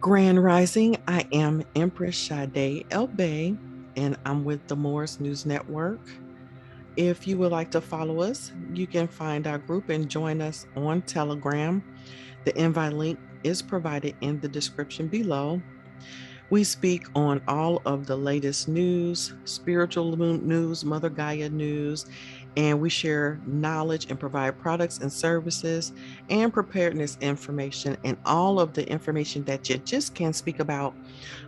Grand Rising, I am Empress Sade El Bay, and I'm with the Morris News Network. If you would like to follow us, you can find our group and join us on Telegram. The invite link is provided in the description below. We speak on all of the latest news, spiritual news, Mother Gaia news, and we share knowledge and provide products and services and preparedness information and all of the information that you just can't speak about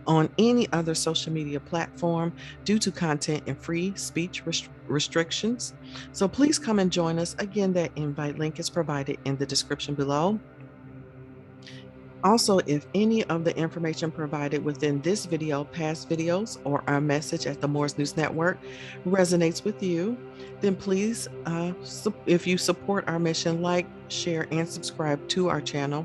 on any other social media platform due to content and free speech restrictions. So please come and join us. Again, that invite link is provided in the description below. Also, if any of the information provided within this video, past videos, or our message at the Morris News Network resonates with you, then please, if you support our mission, like, share, and subscribe to our channel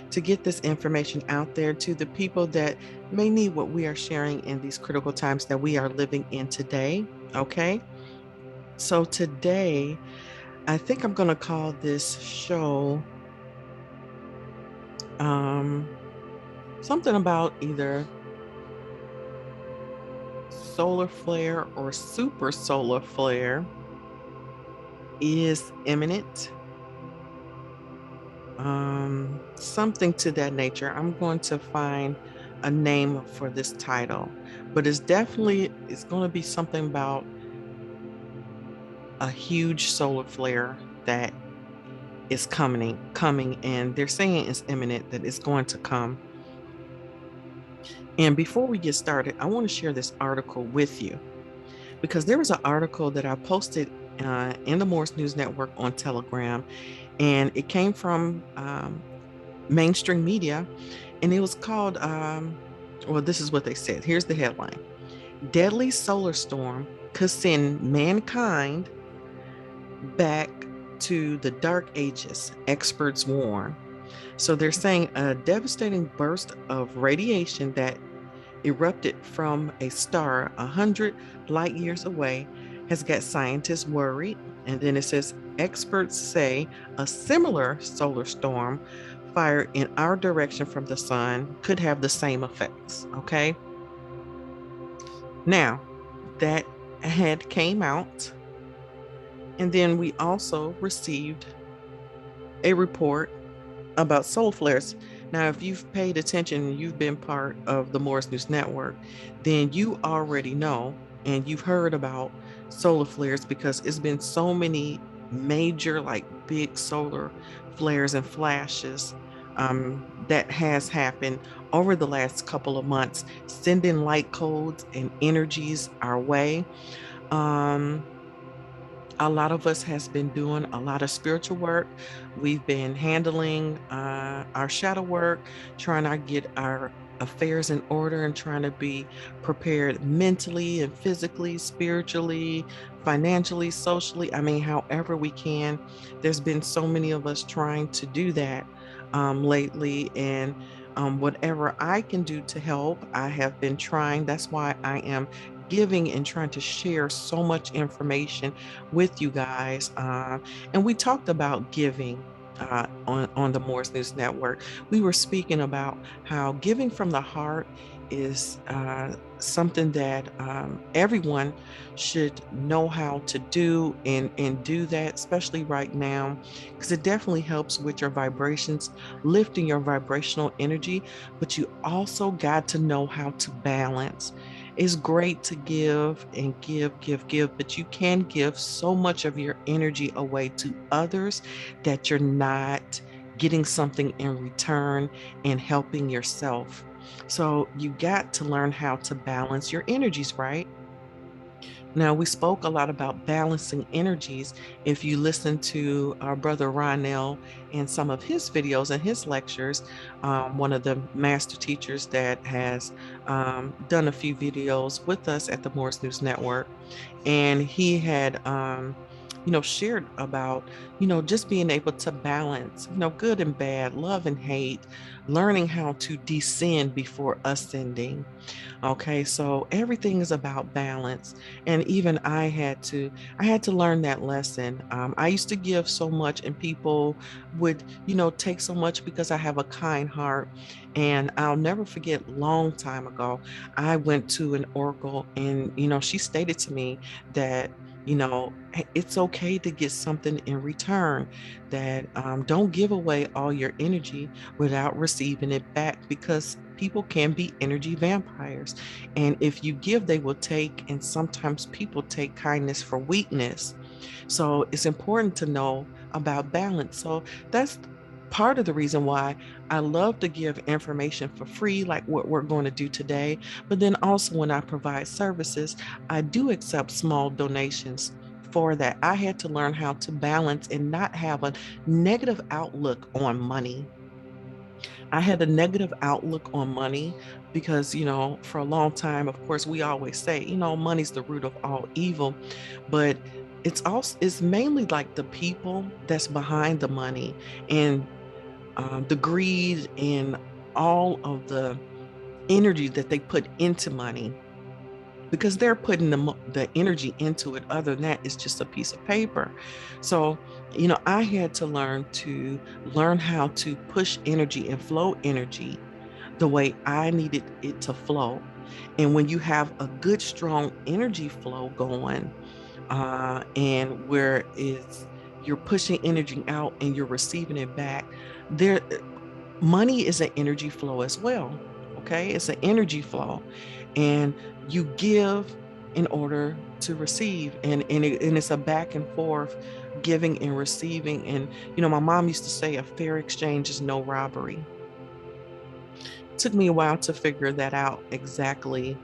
to get this information out there to the people that may need what we are sharing in these critical times that we are living in today. Okay. So today, I think I'm going to call this show something about either solar flare or super solar flare is imminent. Something to that nature. I'm going to find a name for this title, but it's going to be something about a huge solar flare that is coming, and they're saying it's imminent, that it's going to come. And before we get started, I want to share this article with you because there was an article that I posted in the Morris News Network on Telegram, and it came from mainstream media, and it was called, well, this is what they said. Here's the headline: Deadly solar storm could send mankind back to the dark ages, experts warn. So they're saying a devastating burst of radiation that erupted from a star 100 light years away has got scientists worried. And then it says experts say a similar solar storm fired in our direction from the sun could have the same effects. Okay. Now that had came out, and then we also received a report about solar flares. Now, if you've paid attention and you've been part of the Morris News Network, then you already know and you've heard about solar flares because it's been so many major, like big solar flares and flashes that has happened over the last couple of months, sending light codes and energies our way. A lot of us has been doing a lot of spiritual work. We've been handling our shadow work, trying to get our affairs in order and trying to be prepared mentally and physically, spiritually, financially, socially. I mean, however we can. There's been so many of us trying to do that lately, and whatever I can do to help, I have been trying. That's why I am giving and trying to share so much information with you guys. And we talked about giving on the Morris News Network. We were speaking about how giving from the heart is something that everyone should know how to do and do that, especially right now, because it definitely helps with your vibrations, lifting your vibrational energy. But you also got to know how to balance. It's great to give and give, but you can give so much of your energy away to others that you're not getting something in return and helping yourself. So you got to learn how to balance your energies, right? Now, we spoke a lot about balancing energies. If you listen to our brother Ronell and some of his videos and his lectures, one of the master teachers that has done a few videos with us at the Morris News Network, and he had shared about, just being able to balance, good and bad, love and hate, learning how to descend before ascending. Okay, so everything is about balance. And even I had to learn that lesson. I used to give so much and people would, take so much because I have a kind heart. And I'll never forget, long time ago, I went to an oracle and, she stated to me that, it's okay to get something in return, that don't give away all your energy without receiving it back, because people can be energy vampires. And if you give, they will take. And sometimes people take kindness for weakness. So it's important to know about balance. So that's part of the reason why I love to give information for free, like what we're going to do today. But then also, when I provide services, I do accept small donations. For that, I had to learn how to balance and not have a negative outlook on money. I had a negative outlook on money because, for a long time, of course, we always say, money's the root of all evil, but it's mainly like the people that's behind the money, and the greed and all of the energy that they put into money, because they're putting the energy into it. Other than that, it's just a piece of paper. So, I had to learn how to push energy and flow energy the way I needed it to flow. And when you have a good, strong energy flow going, and where it's you're pushing energy out and you're receiving it back, there money is an energy flow as well. Okay, it's an energy flow, and you give in order to receive, and it's a back and forth, giving and receiving. And my mom used to say, a fair exchange is no robbery. Took me a while to figure that out exactly,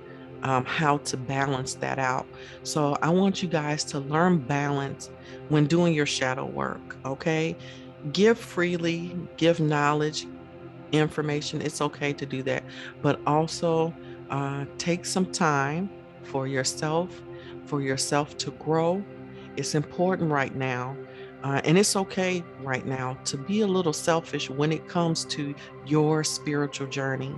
how to balance that out. So I want you guys to learn balance when doing your shadow work. Okay, give freely, give knowledge, information. It's okay to do that, but also take some time for yourself, to grow. It's important right now. And it's okay right now to be a little selfish when it comes to your spiritual journey,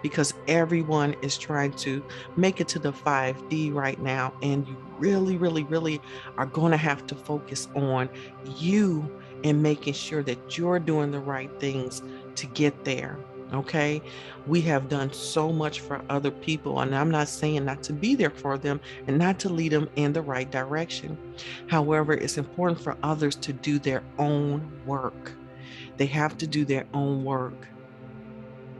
because everyone is trying to make it to the 5D right now. And you really, really, really are going to have to focus on you and making sure that you're doing the right things to get there. Okay. We have done so much for other people, and I'm not saying not to be there for them and not to lead them in the right direction. However, it's important for others to do their own work. They have to do their own work.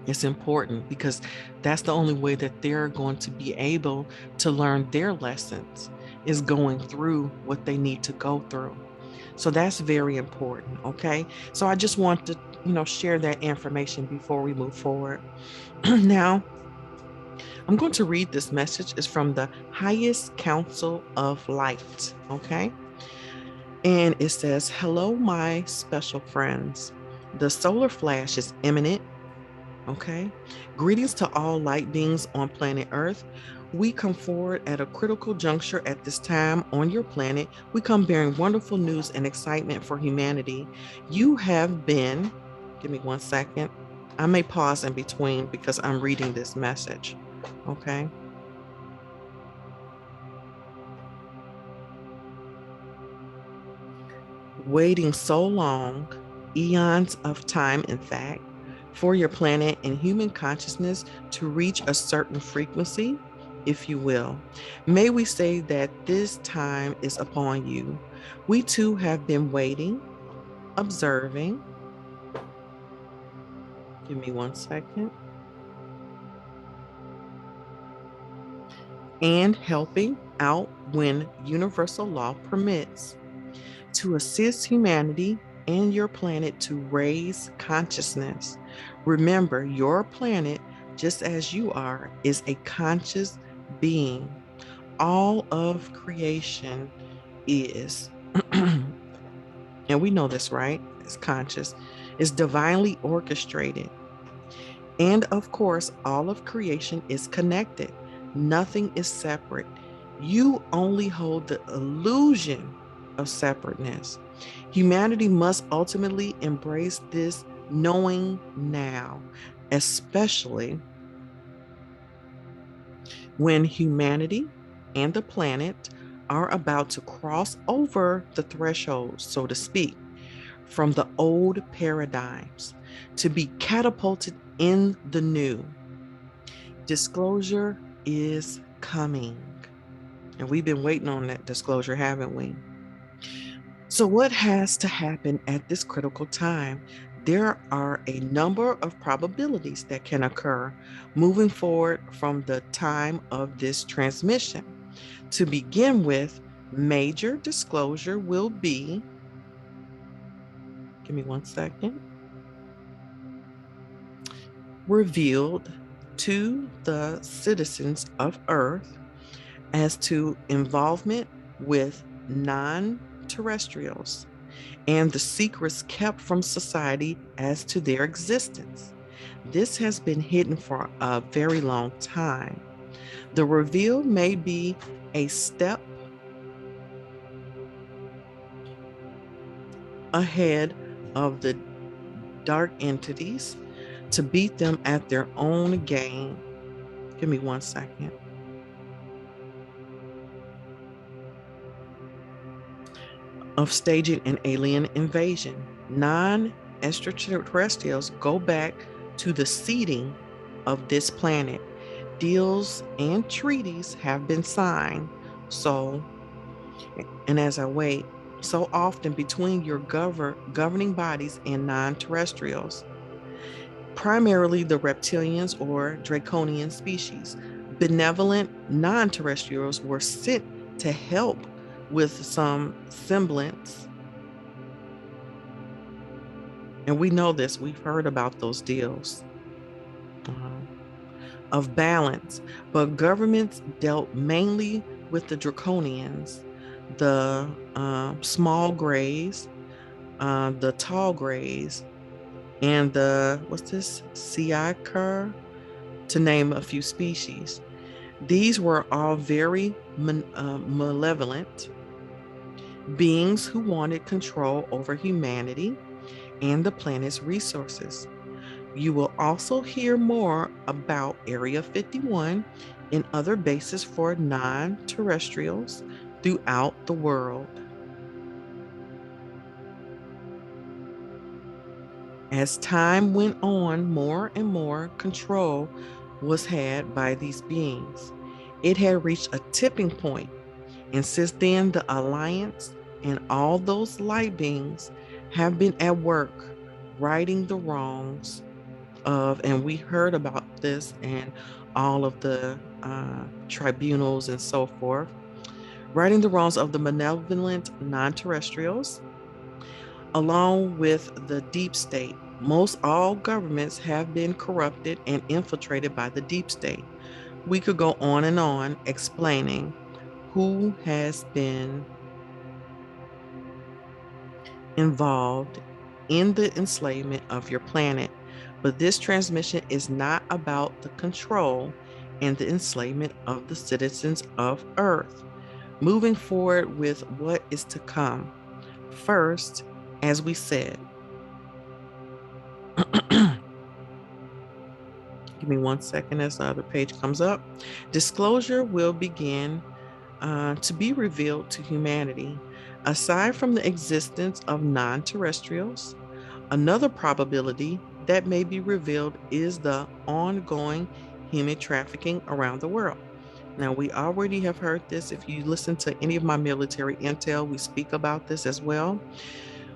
It's important because that's the only way that they're going to be able to learn their lessons, is going through what they need to go through. So that's very important. Okay. So I just want to, share that information before we move forward. Now, I'm going to read this message. It's from the highest council of light. Okay. And it says, "Hello, my special friends. The solar flash is imminent. Okay. Greetings to all light beings on planet Earth. We come forward at a critical juncture at this time on your planet. We come bearing wonderful news and excitement for humanity. You have been, give me one second. I may pause in between because I'm reading this message. Okay. Waiting so long, eons of time, in fact, for your planet and human consciousness to reach a certain frequency, if you will. May we say that this time is upon you. We too have been waiting, observing. Give me one second. And helping out when universal law permits, to assist humanity and your planet to raise consciousness. Remember, your planet, just as you are, is a conscious being. All of creation is, and we know this, right? It's conscious, it's divinely orchestrated. And of course, all of creation is connected. Nothing is separate. You only hold the illusion of separateness. Humanity must ultimately embrace this knowing now, especially when humanity and the planet are about to cross over the threshold, so to speak, from the old paradigms to be catapulted in the new. Disclosure is coming. And we've been waiting on that disclosure, haven't we? So, what has to happen at this critical time? There are a number of probabilities that can occur moving forward from the time of this transmission. To begin with, major disclosure will be, give me one second, revealed to the citizens of Earth as to involvement with non terrestrials and the secrets kept from society as to their existence. This has been hidden for a very long time. The reveal may be a step ahead of the dark entities to beat them at their own game. Give me one second. Of staging an alien invasion. Non extraterrestrials go back to the seeding of this planet. Deals and treaties have been signed. So, and as I wait, so often between your governing bodies and non terrestrials, primarily the reptilians or draconian species. Benevolent non terrestrials were sent to help with some semblance. And we know this, we've heard about those deals of balance, but governments dealt mainly with the draconians, the small grays, the tall grays, and the, what's this, Siakar, to name a few species. These were all very malevolent beings who wanted control over humanity and the planet's resources. You will also hear more about Area 51 and other bases for non terrestrials throughout the world. As time went on, more and more control was had by these beings. It had reached a tipping point, and since then, the Alliance and all those light beings have been at work righting the wrongs of, and we heard about this in all of the tribunals and so forth, righting the wrongs of the malevolent non terrestrials, along with the deep state. Most all governments have been corrupted and infiltrated by the deep state. We could go on and on explaining who has been involved in the enslavement of your planet. But this transmission is not about the control and the enslavement of the citizens of Earth. Moving forward with what is to come. First, as we said, give me one second as the other page comes up. Disclosure will begin to be revealed to humanity. Aside from the existence of non terrestrials, another probability that may be revealed is the ongoing human trafficking around the world. Now, we already have heard this. If you listen to any of my military intel, we speak about this as well,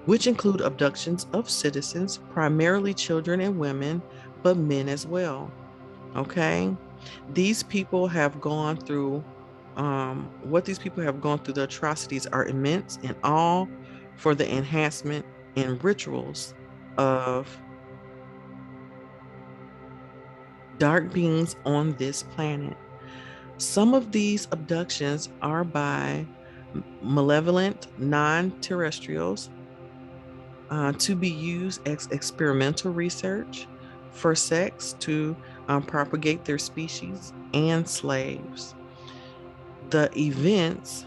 which include abductions of citizens, primarily children and women, but men as well. Okay? These people have gone through, what these people have gone through, the atrocities are immense, and all for the enhancement and rituals of dark beings on this planet. Some of these abductions are by malevolent non terrestrials to be used as experimental research for sex to propagate their species and slaves. The events,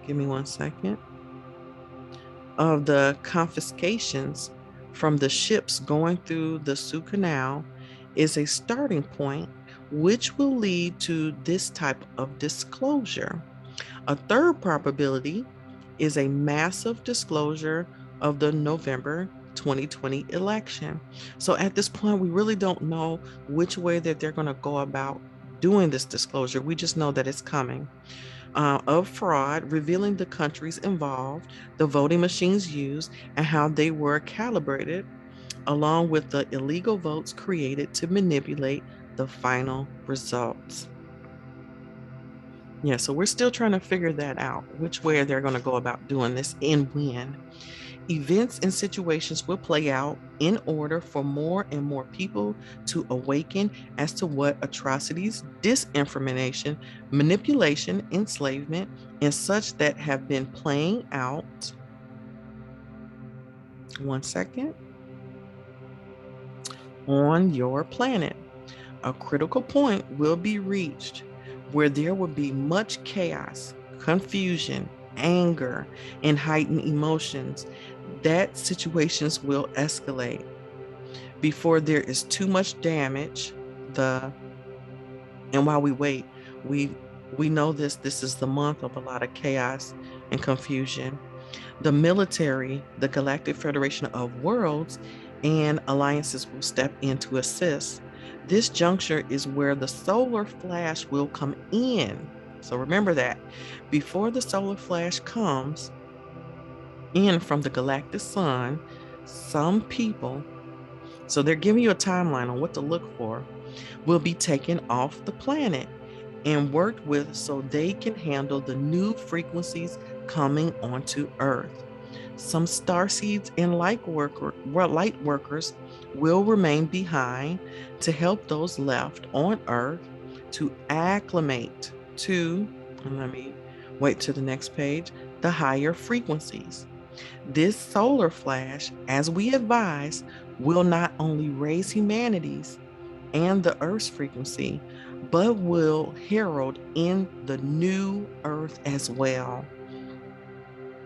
give me one second. of the confiscations from the ships going through the Suez Canal is a starting point, which will lead to this type of disclosure. A third probability is a massive disclosure of the November 2020 election. So at this point, we really don't know which way that they're going to go about doing this disclosure. We just know that it's coming. Of fraud, revealing the countries involved, the voting machines used, and how they were calibrated, along with the illegal votes created to manipulate the final results. Yeah, so we're still trying to figure that out, which way they're going to go about doing this and when. Events and situations will play out in order for more and more people to awaken as to what atrocities, disinformation, manipulation, enslavement, and such that have been playing out. One second. On your planet. A critical point will be reached where there will be much chaos, confusion, anger, and heightened emotions. That situations will escalate before there is too much damage. The and while we wait, we we know this is the month of a lot of chaos and confusion. The military, the Galactic Federation of Worlds, and alliances will step in to assist. This juncture is where the solar flash will come in. So remember that. Before the solar flash comes in from the galactic sun, some people, so they're giving you a timeline on what to look for, will be taken off the planet and worked with so they can handle the new frequencies coming onto Earth. Some star seeds and light workers will remain behind to help those left on Earth to acclimate to, and let me wait to the next page, the higher frequencies. This solar flash, as we advise, will not only raise humanity's and the Earth's frequency, but will herald in the new Earth as well.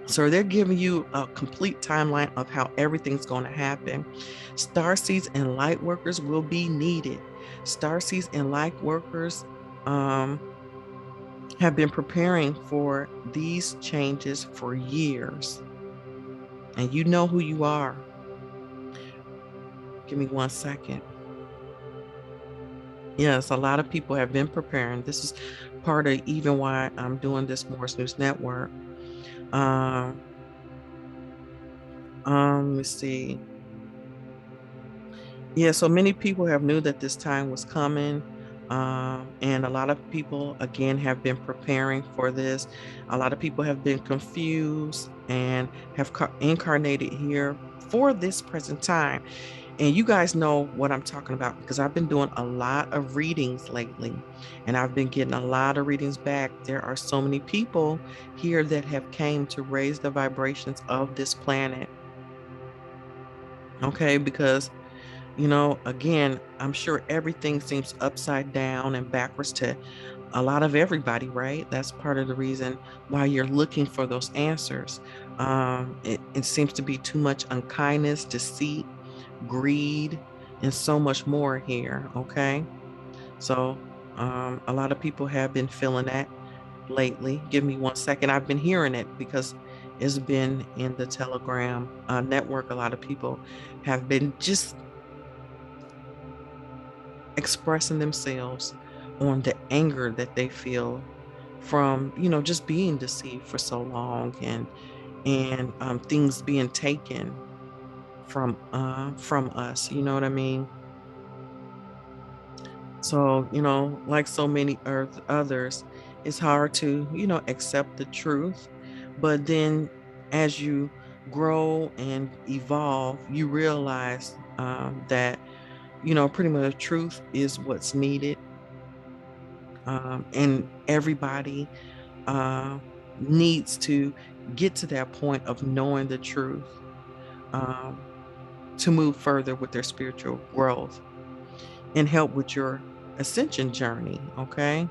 So they're giving you a complete timeline of how everything's going to happen. Starseeds and light workers will be needed. Starseeds and light workers have been preparing for these changes for years. And you know who you are. Give me one second. Yes, a lot of people have been preparing. This is part of even why I'm doing this Morris News Network. Let's see. Yeah, so many people have knew that this time was coming. And a lot of people, again, have been preparing for this. A lot of people have been confused and have incarnated here for this present time. And you guys know what I'm talking about because I've been doing a lot of readings lately and I've been getting a lot of readings back. There are so many people here that have came to raise the vibrations of this planet. Okay, because again, I'm sure everything seems upside down and backwards to a lot of everybody, right? That's part of the reason why you're looking for those answers. It seems to be too much unkindness, deceit, greed, and so much more here. Okay. So a lot of people have been feeling that lately. Give me one second. I've been hearing it because it's been in the Telegram network. A lot of people have been just expressing themselves on the anger that they feel from just being deceived for so long and things being taken from us, you know what I mean? So like so many others, it's hard to accept the truth, but then as you grow and evolve you realize that pretty much truth is what's needed. And everybody uh, needs to get to that point of knowing the truth um, to move further with their spiritual growth and help with your ascension journey. Okay.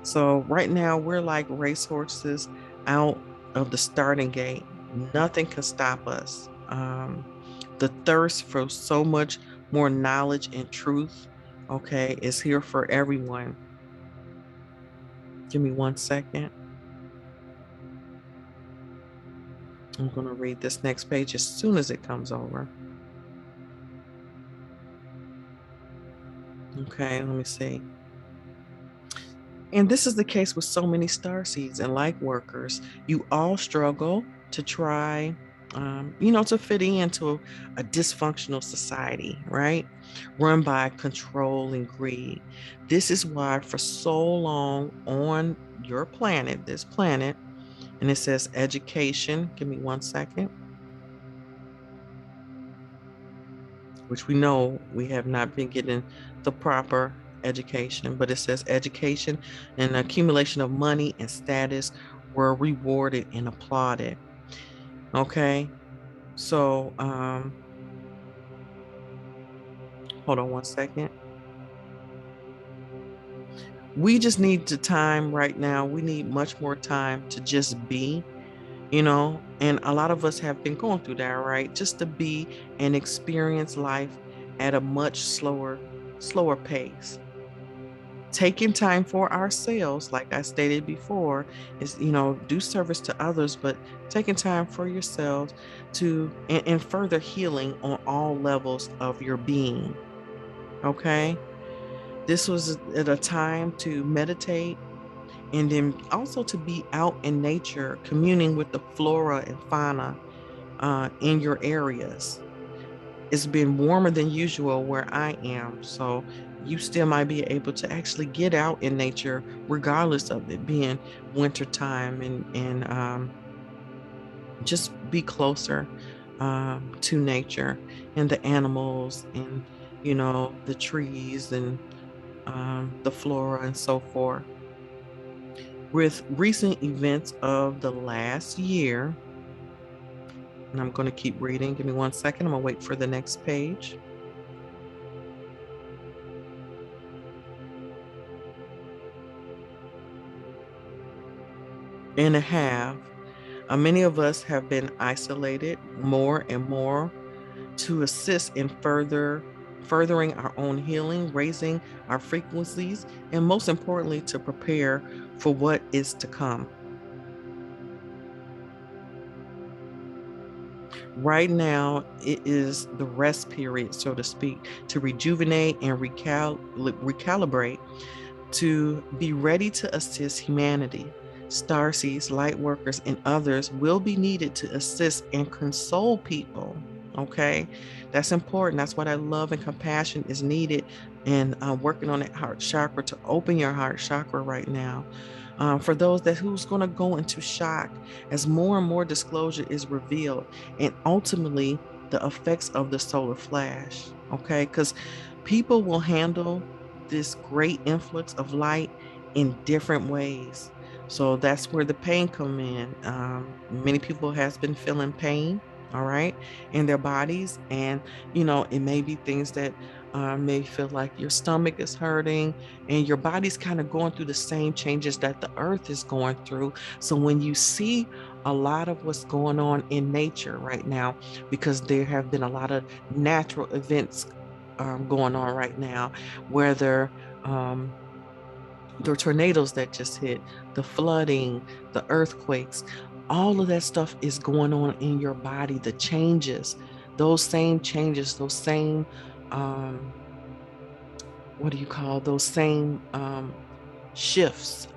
So right now we're like racehorses out of the starting gate. Nothing can stop us. The thirst for so much more knowledge and truth, okay, is here for everyone. Give me 1 second. I'm going to read this next page as soon as it comes over. Okay, let me see. And this is the case with so many star seeds and light workers. You all struggle to try, to fit into a dysfunctional society, right? Run by control and greed. This is why, for so long on your planet, this planet, and it says education. Give me 1 second. Which we know we have not been getting the proper education, but it says education and accumulation of money and status were rewarded and applauded. Okay. So, hold on 1 second. We just need the time right now. We need much more time to just be, and a lot of us have been going through that, right? Just to be and experience life at a much slower pace. Taking time for ourselves, like I stated before, is, do service to others, but taking time for yourselves and further healing on all levels of your being. Okay. This was at a time to meditate and then also to be out in nature, communing with the flora and fauna in your areas. It's been warmer than usual where I am. So you still might be able to actually get out in nature, regardless of it being winter time, and just be closer to nature and the animals and, the trees and the flora and so forth. With recent events of the last year, and I'm going to keep reading. Give me 1 second. I'm going to wait for the next page. And a half. Many of us have been isolated more and more to assist in furthering our own healing, raising our frequencies, and most importantly, to prepare for what is to come. Right now, it is the rest period, so to speak, to rejuvenate and recalibrate, to be ready to assist humanity. Starseeds, light workers, and others will be needed to assist and console people. Okay, that's important. That's what I love, and compassion is needed. And working on that heart chakra to open your heart chakra right now. For those who's going to go into shock as more and more disclosure is revealed, and ultimately the effects of the solar flash. Okay, because people will handle this great influx of light in different ways. So that's where the pain come in. Many people has been feeling pain, all right, in their bodies, and it may be things that may feel like your stomach is hurting, and your body's kind of going through the same changes that the earth is going through. So when you see a lot of what's going on in nature right now, because there have been a lot of natural events going on right now, whether the tornadoes that just hit, the flooding, the earthquakes, all of that stuff is going on in your body. The changes, those same changes, those same, um, what do you call those same shifts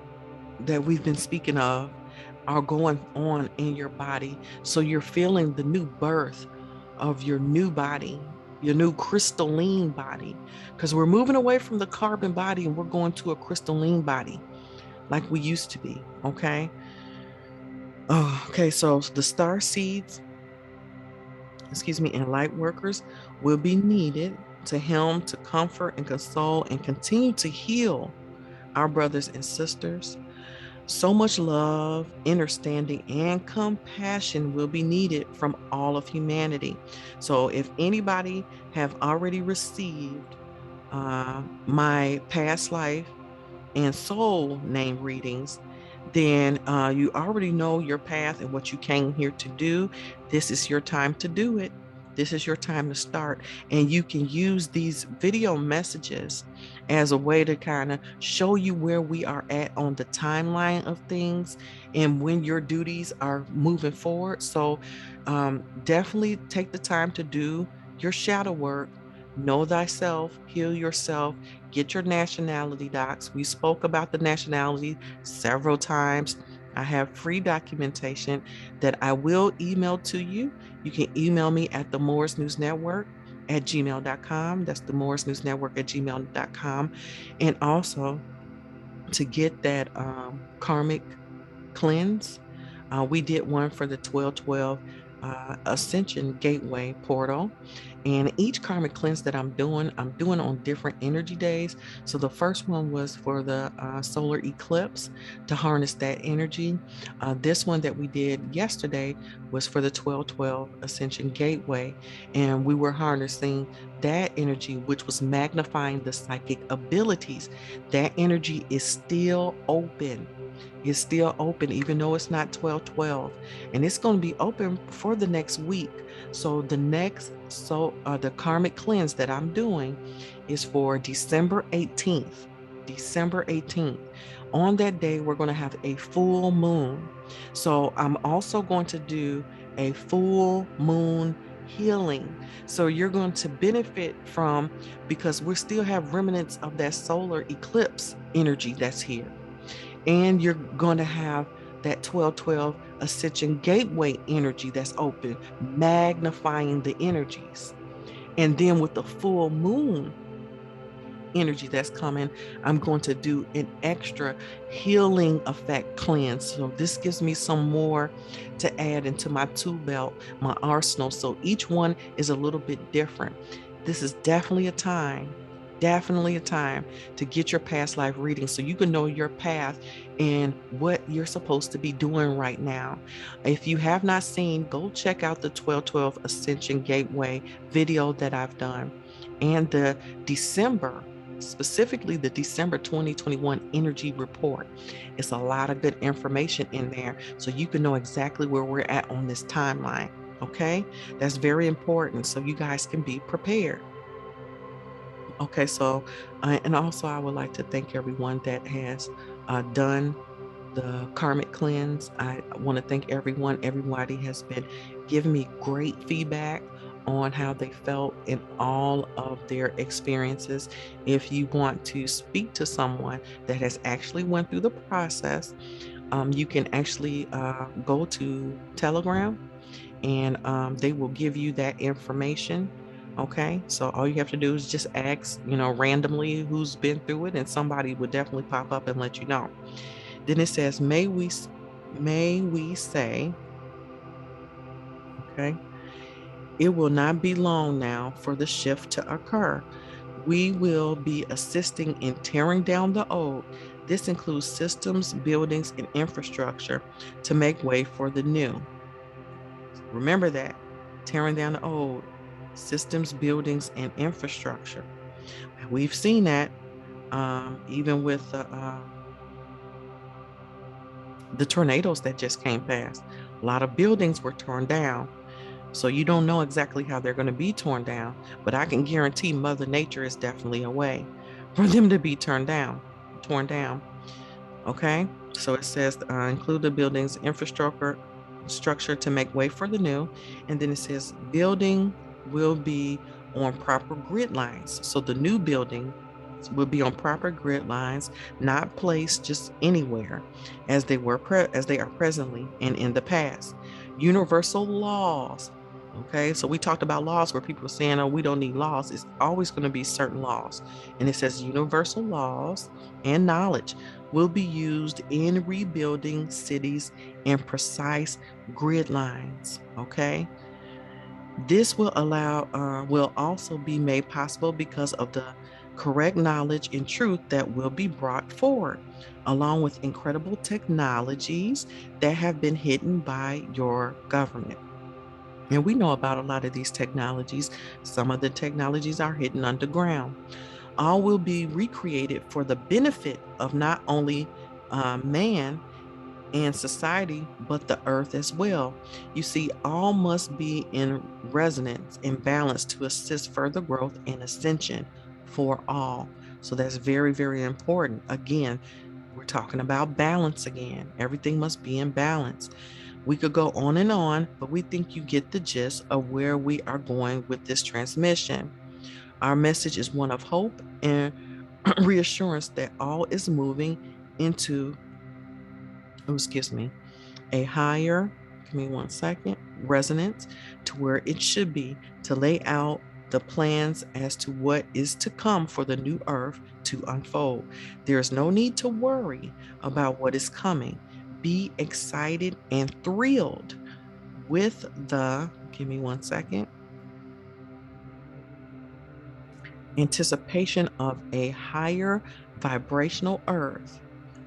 that we've been speaking of are going on in your body. So you're feeling the new birth of your new body, your new crystalline body, because we're moving away from the carbon body and we're going to a crystalline body like we used to be. Okay. Oh, okay. So the star seeds, and light workers will be needed to helm, to comfort and console and continue to heal our brothers and sisters. So much love, understanding, and compassion will be needed from all of humanity. So if anybody have already received my past life and soul name readings, then you already know your path and what you came here to do. This is your time to do it. This is your time to start. And you can use these video messages as a way to kind of show you where we are at on the timeline of things and when your duties are moving forward. So definitely take the time to do your shadow work. Know thyself, heal yourself, get your nationality docs. We spoke about the nationality several times. I have free documentation that I will email to you. You can email me at the Moors News Network at gmail.com. That's the Moors News Network at gmail.com. And also to get that karmic cleanse, we did one for the 1212 Ascension Gateway portal. And each karmic cleanse that I'm doing on different energy days. So the first one was for the solar eclipse to harness that energy. This one that we did yesterday was for the 1212 Ascension Gateway. And we were harnessing that energy, which was magnifying the psychic abilities. That energy is still open. It's still open, even though it's not 1212. And it's going to be open for the next week. So the karmic cleanse that I'm doing is for December 18th. December 18th. On that day, we're going to have a full moon. So I'm also going to do a full moon healing. So you're going to benefit from, because we still have remnants of that solar eclipse energy that's here. And you're going to have that 1212 Ascension Gateway energy that's open, magnifying the energies. And then with the full moon energy that's coming, I'm going to do an extra healing effect cleanse. So this gives me some more to add into my tool belt, my arsenal. So each one is a little bit different. This is definitely a time to get your past life reading so you can know your path and what you're supposed to be doing right now. If you have not seen, go check out the 1212 Ascension Gateway video that I've done, and the December, specifically the December 2021 energy report. It's a lot of good information in there so you can know exactly where we're at on this timeline. Okay, that's very important so you guys can be prepared. Okay, so, and also I would like to thank everyone that has done the karmic cleanse. I want to thank everyone. Everybody has been giving me great feedback on how they felt in all of their experiences. If you want to speak to someone that has actually went through the process, you can actually go to Telegram, and they will give you that information. Okay, so all you have to do is just ask, randomly who's been through it, and somebody would definitely pop up and let you know. Then it says, may we say, okay, it will not be long now for the shift to occur. We will be assisting in tearing down the old. This includes systems, buildings, and infrastructure to make way for the new. Remember that, tearing down the old, systems, buildings, and infrastructure. We've seen that even with the tornadoes that just came past. A lot of buildings were torn down. So you don't know exactly how they're going to be torn down, but I can guarantee Mother Nature is definitely a way for them to be torn down. Okay, so it says include the building's infrastructure to make way for the new. And then it says building will be on proper grid lines. So the new building will be on proper grid lines, not placed just anywhere as they are presently and in the past. Universal laws. Okay, so we talked about laws where people are saying, oh, we don't need laws. It's always going to be certain laws. And it says universal laws and knowledge will be used in rebuilding cities and precise grid lines. Okay, this will also be made possible because of the correct knowledge and truth that will be brought forward, along with incredible technologies that have been hidden by your government. And we know about a lot of these technologies. Some of the technologies are hidden underground. All will be recreated for the benefit of not only man and society, but the earth as well. You see, all must be in resonance and balance to assist further growth and ascension for all. So that's very, very important. Again, we're talking about balance again. Everything must be in balance. We could go on, but we think you get the gist of where we are going with this transmission. Our message is one of hope and reassurance that all is moving into, oh, excuse me, a higher, give me one second, resonance to where it should be, to lay out the plans as to what is to come for the new earth to unfold. There is no need to worry about what is coming. Be excited and thrilled with the, give me one second, anticipation of a higher vibrational earth,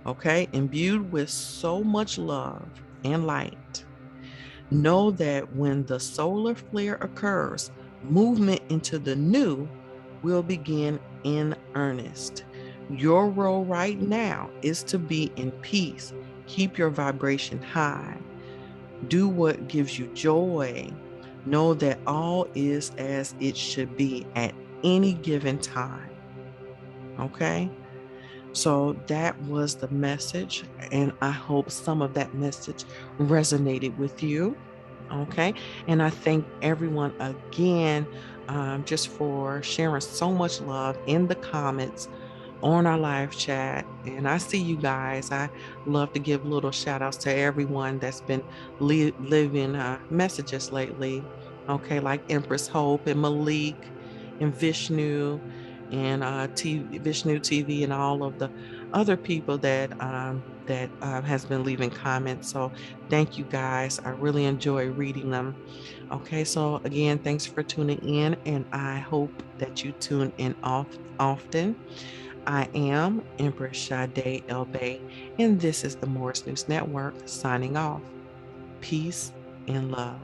okay, imbued with so much love and light. Know that when the solar flare occurs, movement into the new will begin in earnest. Your role right now is to be in peace. Keep your vibration high. Do what gives you joy. Know that all is as it should be at any given time. Okay? So that was the message, and I hope some of that message resonated with you. Okay. And I thank everyone again, just for sharing so much love in the comments on our live chat. And I see you guys. I love to give little shout outs to everyone that's been living messages lately. Okay, like Empress Hope and Malik and Vishnu and Vishnu TV and all of the other people that has been leaving comments. So thank you guys. I really enjoy reading them. Okay, so again, thanks for tuning in, and I hope that you tune in often. I am Empress Sade El Bay, and this is the Morris News Network signing off. Peace and love.